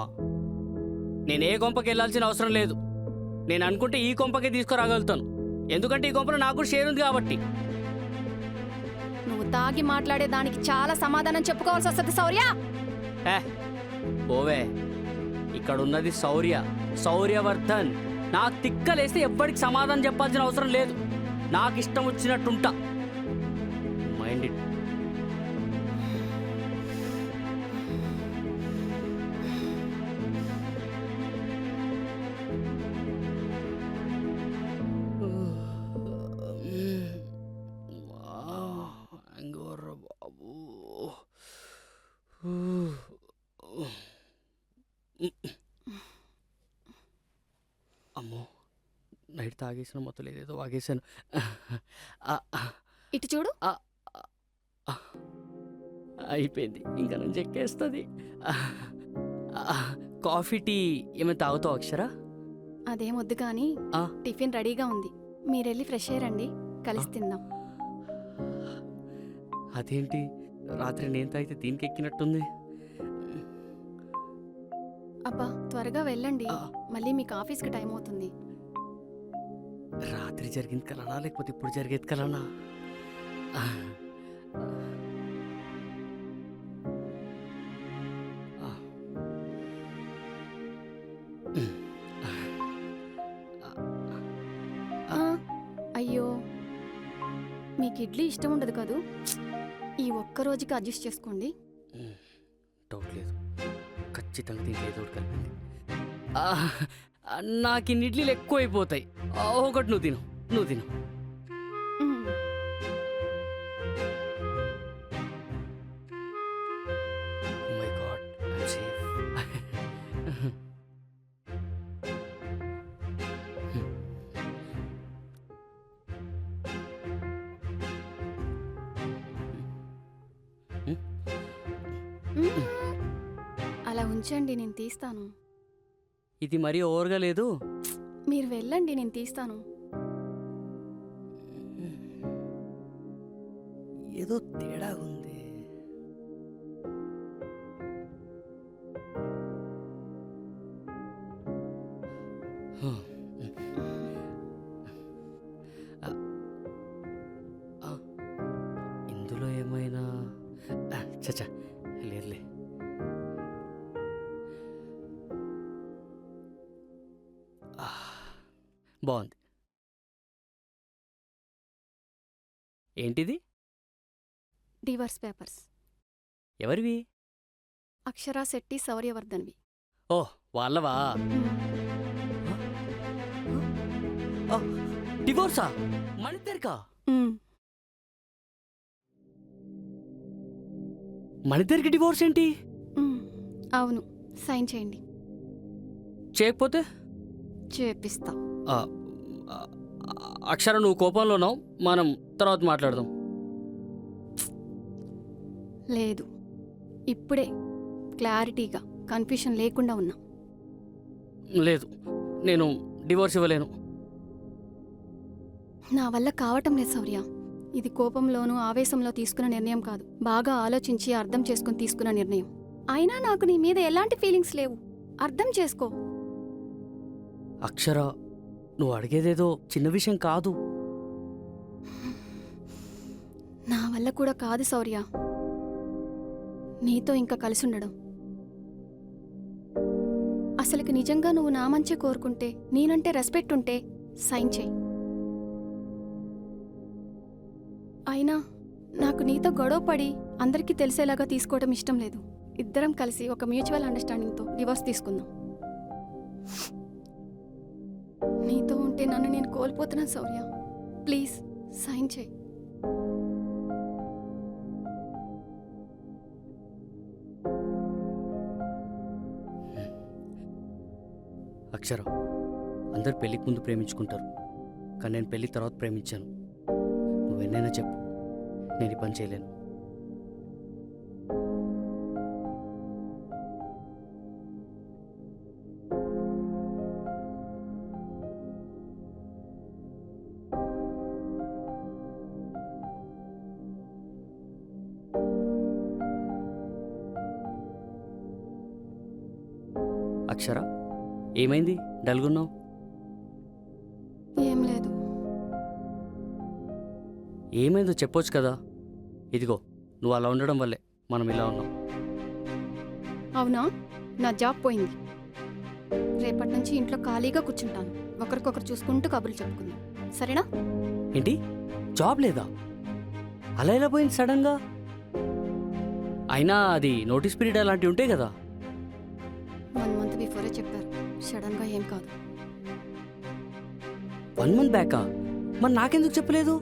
నేనే కొంపకి వెళ్ళాల్సిన అవసరం లేదు. నేను అనుకుంటే ఈ కొంపకే తీసుకురాగలుగుతాను, ఎందుకంటే ఈ కొంపలో నాకు షేర్ ఉంది కాబట్టి. నువ్వు తాగి మాట్లాడే దానికి చాలా సమాధానం చెప్పుకోవాల్సి వస్తుంది శౌర్య. ఓవే, ఇక్కడ ఉన్నది శౌర్య, శౌర్యవర్ధన్. నాకు తిక్కలేస్తే ఎవ్వడికి సమాధానం చెప్పాల్సిన అవసరం లేదు. నాకు ఇష్టం వచ్చినట్టుంటా. Mind it. బాబు, అమ్మో, నైట్ తాగేసిన మొత్తం ఏదేదో వాగేశాను. ఇటు చూడు. అయిపోయింది, ఇంకా నన్ను చెక్కేస్తుంది. కాఫీ టీ ఏమైనా తాగుతావు అక్షరా? అదేం వద్దు కానీ టిఫిన్ రెడీగా ఉంది, మీరెళ్ళి ఫ్రెష్ అయ్యారండి, కలిసి తిందాం. అదేంటి, రాత్రి నేను తాగితే దీనికి ఎక్కినట్టుంది. అబ్బా త్వరగా వెళ్ళండి, మళ్ళీ మీకు ఆఫీస్కి టైం అవుతుంది. రాత్రి జరిగింది కలనా లేకపోతే ఇప్పుడు జరిగేది కలనా? ఆ, అయ్యో మీకు ఇడ్లీ ఇష్టం ఉండదు కదూ. ఈ ఒక్క రోజుకి అడ్జస్ట్ చేసుకోండి. డౌట్ లేదు, ఖచ్చితంగా దీంట్లో ఏదో ఒకటి కలిపింది. నాకు ఇన్ని ఇడ్లీలు ఎక్కువ అయిపోతాయి. ఒకటి నువ్వు తిను, నువ్వు తిను. మ్మ్. Oh my God, I'm safe. మ్మ్. అలా ఉంచండి, నేను తీస్తాను. ఇది మరీ ఓవర్గా లేదు. మీరు వెళ్ళండి, నేను తీస్తాను. ఏదో తేడా ఉంది. ఇందులో ఏమైనా చచ్చా లేదులే. బాగుంది. ఏంటిది? Divorce papers. ఎవరివి? అక్షరా శెట్టి, శౌర్యవర్ధన్వి. ఓ వాళ్ళవా? డివోర్సా? మణిద్దరికా? మ్మ్. మణిద్దరికి డివోర్స్ ఏంటి? మ్మ్. అవును, సైన్ చేయండి. చేయకపోతే? చేపిస్తా. ఆ, ఆ, అక్షర నువ్వు కోపంలో ఉన్నావు, మనం తర్వాత మాట్లాడదాం. లేదు, ఇప్పుడే క్లారిటీగా కన్ఫ్యూషన్ లేకుండా ఉన్నా. లేదు, నేను డివోర్స్ ఇవ్వలేను. నా వల్ల కావటం లేదు శౌర్య. ఇది కోపంలోనూ ఆవేశంలో తీసుకున్న నిర్ణయం కాదు, బాగా ఆలోచించి అర్థం చేసుకుని తీసుకున్న నిర్ణయం. అయినా నాకు నీ మీద ఎలాంటి ఫీలింగ్స్ లేవు, అర్థం చేసుకో. అక్షర, నువ్వు అడిగేదేదో చిన్న విషయం కాదు. నా వల్ల కూడా కాదు శౌర్య నీతో ఇంకా కలిసి ఉండడం. అసలుకి నిజంగా నువ్వు నా మంచి కోరుకుంటే, నేనంటే రెస్పెక్ట్ ఉంటే సైన్ చేయి. అయినా నాకు నీతో గొడవ పడి అందరికీ తెలిసేలాగా తీసుకోవడం ఇష్టం లేదు. ఇద్దరం కలిసి ఒక మ్యూచువల్ అండర్స్టాండింగ్తో డివోర్స్ తీసుకుందాం. నీతో ఉంటే నన్ను నేను కోల్పోతున్నాను శౌర్య, ప్లీజ్ సైన్ చేయి. అక్షర, అందరు పెళ్ళికి ముందు ప్రేమించుకుంటారు, కానీ నేను పెళ్ళి తర్వాత ప్రేమించాను. నువ్వెన్నైనా చెప్పు, నేను ఈ పని చేయలేను. అక్షర, ఏమైంది డల్గున్నావు? ఏం లేదు. ఏమైందో చెప్పొచ్చు కదా. ఇదిగో, నువ్వు అలా ఉండడం వల్లే మనం ఇలా ఉన్నాం. అవునా, నా జాబ్ పోయింది. రేపటి నుంచి ఇంట్లో ఖాళీగా కూర్చుంటాను. ఒకరికొకరు చూసుకుంటూ కబుర్లు చెప్పుకుందాం, సరేనా? ఏంటి, జాబ్ లేదా? అలా ఎలా పోయింది సడన్గా? అయినా అది నోటీస్ పీరియడ్ అలాంటివి ఉంటాయి కదా. 1 మంత్ బిఫోరే చెప్పారు, సడన్గా ఏం కాదు. 1 మంత్ బ్యాకా? మరి నాకెందుకు చెప్పలేదు?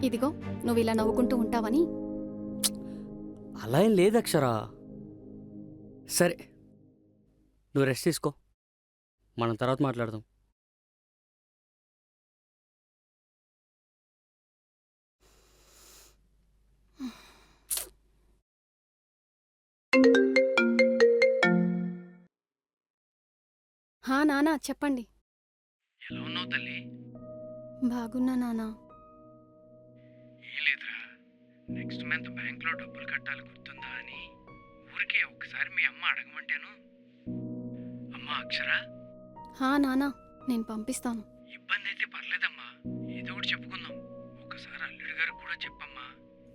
ఇదిగో, నువ్వు ఇలా నవ్వుకుంటూ ఉంటావని. అలా ఏం లేదు అక్షరా. సరే, నువ్వు రెస్ట్ తీసుకో, మనం తర్వాత మాట్లాడదాం. హా నానా, చెప్పండి. ఎలా ఉన్నావు తల్లి? బాగున్నా నానా. ఏం లేదురా, నెక్స్ట్ మంత్ బ్యాంక్లో డబ్బులు కట్టాలి, గుర్తుందా అని ఊరికే ఒక్కసారి మీ అమ్మ అడగమంటేను. అమ్మ అక్షర, హా నానా, నేను పంపిస్తాను. ఇబ్బంది అయితే పర్లేదమ్మా, ఏదో ఒకటి చెప్పుకుందాం. ఒకసారి అల్లుడి గారికి కూడా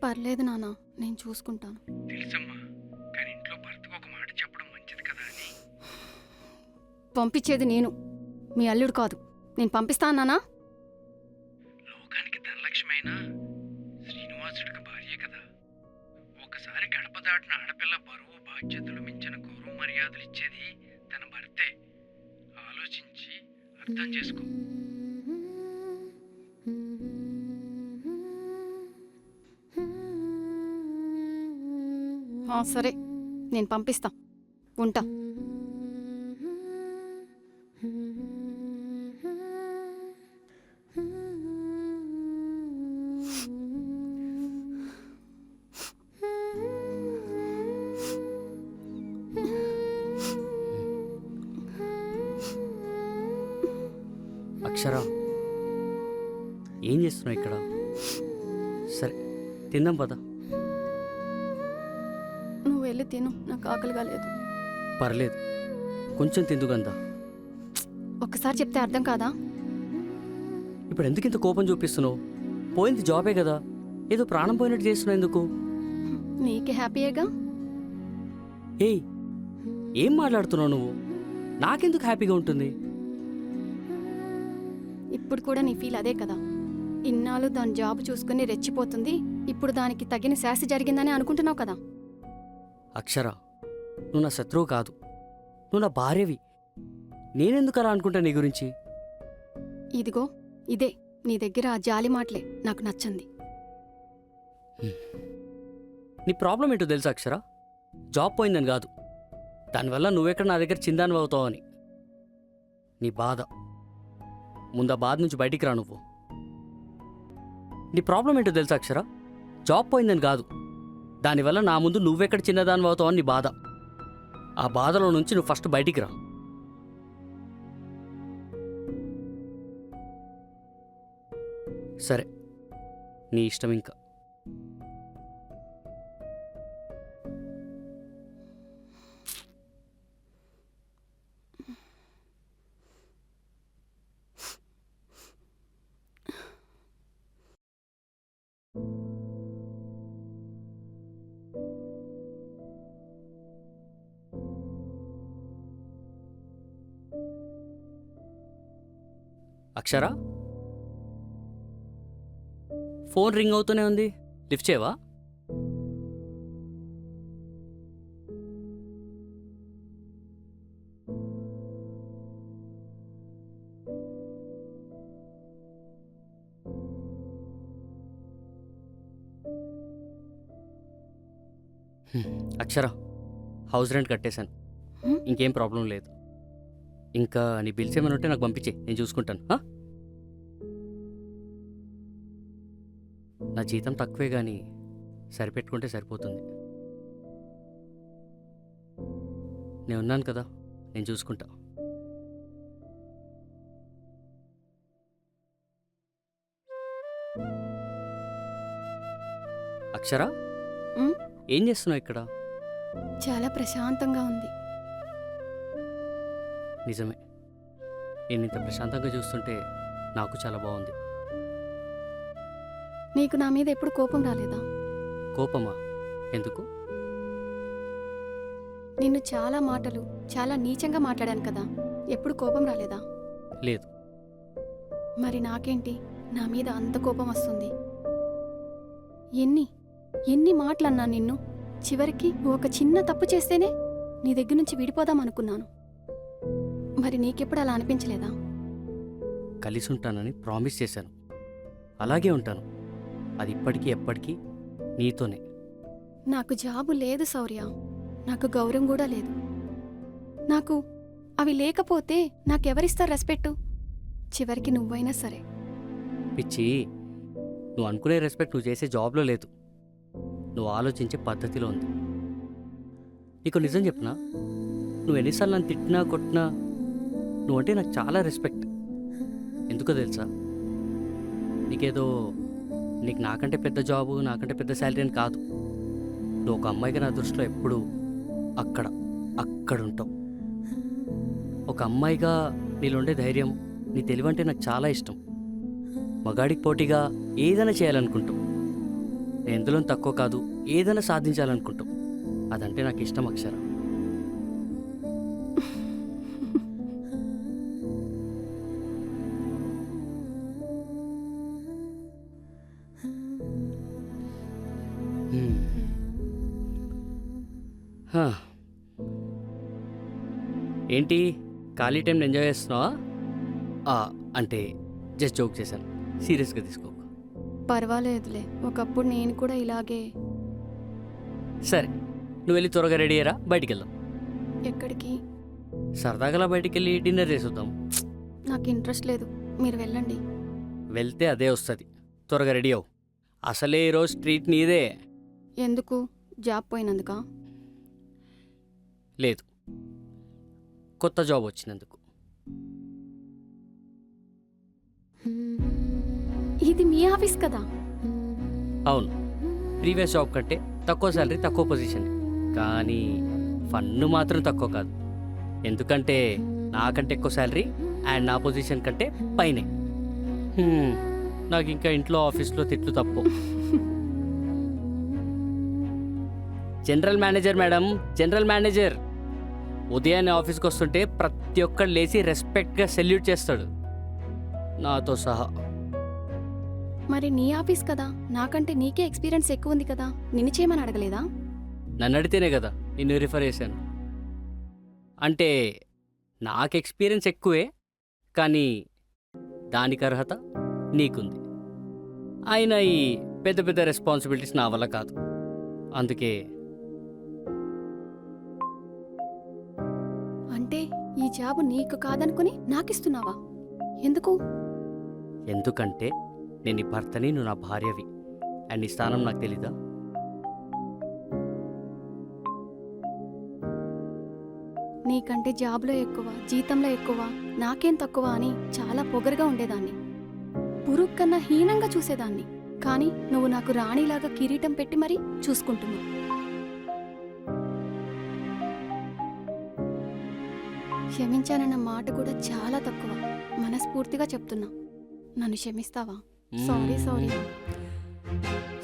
పర్లేదు నాన్న, నేను చూసుకుంటాను. తెలుసమ్మా, కానీ ఇంట్లో భర్తకు ఒక మాట చెప్పడం మంచిది కదా అని. పంపించేది నేను, మీ అల్లుడు కాదు. నేను పంపిస్తాను నాన్నా. లోకానికి ధనలక్ష్మి అయినా శ్రీనివాసుడికి భార్య కదా. ఒకసారి గడప దాటిన ఆడపిల్ల బరువు బాధ్యతలు మించిన గౌరవ మర్యాదలు ఇచ్చేది తన భర్తే. ఆలోచించి అర్థం చేసుకో. సరే, నేను పంపిస్తా. ఉంటా. అక్షర, ఏం చేస్తున్నావు ఇక్కడ? సరే, తిందాం పద. నువ్వు వెళ్ళి తిను, నాకు ఆకలిగా లేదు. పర్లేదు, కొంచెం తిందుగందా. ఒక్కసారి చెప్తే అర్థం కాదా? ఇప్పుడు ఎందుకు ఇంత కోపం చూపిస్తున్నావు? పోయింది జాబే కదా, ఏదో ప్రాణం పోయినట్టు చేస్తున్నావు ఎందుకు? నీకే హ్యాపీయేగా. ఏయ్, ఏం మాట్లాడుతున్నావు నువ్వు? నాకెందుకు హ్యాపీగా ఉంటుంది? ఇప్పుడు కూడా నీ ఫీల్ అదే కదా. ఇన్నాళ్ళు దాని జాబ్ చూసుకుని రెచ్చిపోతుంది, ఇప్పుడు దానికి తగిన శాస్తి జరిగిందని అనుకుంటున్నావు కదా. అక్షర, నువ్వు నా శత్రువు కాదు, నువ్వు నా భార్యవి. నేనెందుకు అలా అనుకుంటా నీ గురించి? ఇదిగో ఇదే నీ దగ్గర ఆ జాలి మాటలే నాకు నచ్చంది. నీ ప్రాబ్లం ఏంటో తెలుసా అక్షర? జాబ్ పోయిందని కాదు, దానివల్ల నువ్వెక్కడ నా దగ్గర చిందాను అవుతావని నీ బాధ. ముందు ఆ బాధ నుంచి బయటికి రా నువ్వు. నీ ప్రాబ్లం ఏంటో తెలుసా అక్షర? జాబ్ పోయిందని కాదు, దానివల్ల నా ముందు నువ్వెక్కడ చిన్నదాని అవుతావని నీ బాధ. ఆ బాధలో నుంచి నువ్వు ఫస్ట్ బయటికి రా. సరే, నీ ఇష్టం ఇంకా. అక్షర, ఫోన్ రింగ్ అవుతూనే ఉంది, లిఫ్ట్ చేయవా? అక్షర, హౌస్ రెంట్ కట్టేశాను, ఇంకేం ప్రాబ్లం లేదు. ఇంకా నీ బిల్స్ ఏమైనా ఉంటే నాకు పంపించే, నేను చూసుకుంటాను. నా జీతం తక్కువే కానీ సరిపెట్టుకుంటే సరిపోతుంది. నేను ఉన్నాను కదా, నేను చూసుకుంటా. అక్షర, ఉమ్, ఏం చేస్తున్నావు ఇక్కడ? చాలా ప్రశాంతంగా ఉంది. నిజమే, నేను ఇంత ప్రశాంతంగా చూస్తుంటే నాకు చాలా బాగుంది. నీకు నా మీద ఎప్పుడు కోపం రాలేదా? కోపమా? ఎందుకు? నిన్ను చాలా మాటలు చాలా నీచంగా మాట్లాడాను కదా, ఎప్పుడు కోపం రాలేదా? లేదు. మరి నాకేంటి నా మీద అంత కోపం వస్తుంది? ఎన్ని ఎన్ని మాటలన్నా నిన్ను. చివరికి నువ్వు ఒక చిన్న తప్పు చేస్తేనే నీ దగ్గర నుంచి విడిపోదాం అనుకున్నాను. మరి నీకెప్పుడు అలా అనిపించలేదా? కలిసి ఉంటానని ప్రామిస్ చేశాను, అలాగే ఉంటాను. అది ఇప్పటికీ ఎప్పటికీ నీతోనే. నాకు జాబు లేదు శౌర్య, నాకు గౌరవం కూడా లేదు. నాకు అవి లేకపోతే నాకెవరిస్తారు రెస్పెక్టు? చివరికి నువ్వైనా సరే. పిచ్చి, నువ్వు అనుకునే రెస్పెక్ట్ నువ్వు చేసే జాబ్లో లేదు, నువ్వు ఆలోచించే పద్ధతిలో ఉంది. నీకు నిజం చెప్పనా, నువ్వు ఎన్నిసార్లు నన్ను తిట్టినా కొట్టినా నువ్వంటే నాకు చాలా రెస్పెక్ట్. ఎందుకో తెలుసా? నీకు నాకంటే పెద్ద జాబు, నాకంటే పెద్ద శాలరీ అని కాదు. నువ్వు ఒక అమ్మాయిగా నా దృష్టిలో ఎప్పుడూ అక్కడ ఉంటావు. ఒక అమ్మాయిగా నీలోండే ధైర్యం, నీ తెలివంటే నాకు చాలా ఇష్టం. మగాడికి పోటీగా ఏదైనా చేయాలనుకుంటావు. ఎందులో తక్కువ కాదు, ఏదైనా సాధించాలనుకుంటాం. అదంటే నాకు ఇష్టం అక్షర. హా. ఏంటి ఖాళీ టైం ఎంజాయ్ చేస్తున్నావా? అంటే జస్ట్ జోక్ చేశాను, సీరియస్గా తీసుకో. పర్వాలేదులే, ఒకప్పుడు నేను కూడా ఇలాగే. సరే, నువ్వు వెళ్ళి త్వరగా రెడీ అయ్యారా, బయటికి వెళ్దాం. ఎక్కడికి? సరదాగా బయటికి వెళ్ళి డిన్నర్ చేసేద్దాం. నాకు ఇంట్రెస్ట్ లేదు, మీరు వెళ్ళండి. వెళ్తే అదే వస్తుంది. త్వరగా రెడీ అవ్వు. అసలే ఈరోజు ట్రీట్ నీదే. ఎందుకు? జాబ్ పోయినందుకా? లేదు, కొత్త జాబ్ వచ్చినందుకు. ఇది మీ ఆఫీస్ కదా? అవును, ప్రీవియస్ జాబ్ కంటే తక్కువ శాలరీ, తక్కువ పొజిషన్, కానీ ఫన్ను మాత్రం తక్కువ కాదు. ఎందుకంటే నాకంటే ఎక్కువ శాలరీ అండ్ నా పొజిషన్ కంటే పైనే. నాకు ఇంకా ఇంట్లో ఆఫీస్లో తిట్లు తప్పు. General manager madam, general manager. ఉదయాన్నే ఆఫీస్కి వస్తుంటే ప్రతి ఒక్కరు లేచి రెస్పెక్ట్గా సెల్యూట్ చేస్తాడు, నాతో సహా. మరి నీ ఆఫీస్ కదా, నాకంటే నీకే ఎక్స్పీరియన్స్ ఎక్కువ ఉంది కదా, నిన్ను చేయమని అడగలేదా? నన్ను అడితేనే కదా నిన్ను రిఫర్ చేశాను. అంటే నాకు ఎక్స్పీరియన్స్ ఎక్కువే, కానీ దానికి అర్హత నీకుంది. అయినా ఈ పెద్ద పెద్ద రెస్పాన్సిబిలిటీస్ నా వల్ల కాదు. అందుకే. అంటే ఈ జాబు నీకు కాదనుకుని నాకిస్తున్నావా? ఎందుకు? ఎందుకంటే నేను నీ భర్తని, నువ్వు నా భార్యవి, అండ్ నీ స్థానం నాకు తెలీదా? నీకంటే జాబ్లో ఎక్కువ, జీతంలో ఎక్కువ, నాకేం తక్కువ అని చాలా పొగరుగా ఉండేదాన్ని. పురుగు కన్నా హీనంగా చూసేదాన్ని. కానీ నువ్వు నాకు రాణిలాగా కిరీటం పెట్టి మరీ చూసుకుంటున్నావు. క్షమించానన్న మాట కూడా చాలా తక్కువ. మనస్ఫూర్తిగా చెప్తున్నా, నన్ను క్షమిస్తావా? Sorry sorry.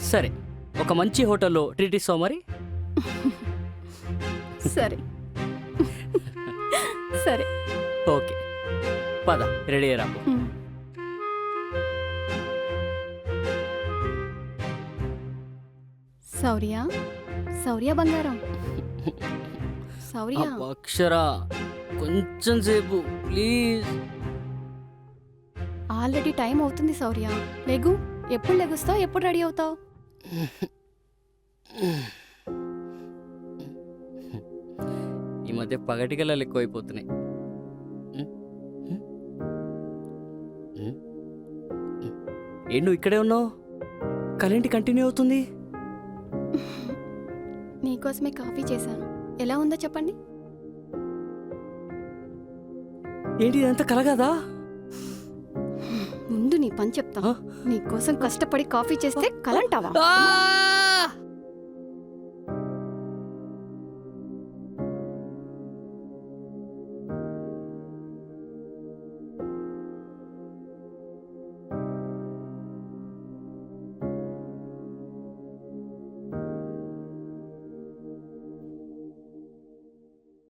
సరే, ఒక మంచి హోటల్లో ట్రీట్ ఇస్తావు మరి. సరే సరే, ఓకే, పద రెడీ అయ్యారా? సౌర్య, సౌర్య బంగారం, సౌర్య. అక్షర, కొంచెం సేపు ప్లీజ్. ఆల్రెడీ టైం అవుతుంది సౌర్య, లెగు. ఎప్పుడు లెగుస్తావు? ఎప్పుడు రెడీ అవుతావు? ఈ మధ్య పగటికల్లా ఎక్కువైపోతున్నాయి. ఏ నువ్వు ఇక్కడే ఉన్నావు? కరెంట్ కంటిన్యూ అవుతుంది. నీకోసమే కాఫీ చేశాను. ఎలా ఉందో చెప్పండి. ఏంటి ఇదంతా కలగదా? ముందు నీ పని చెప్తా. నీకోసం కష్టపడి కాఫీ చేస్తే కలంటావా?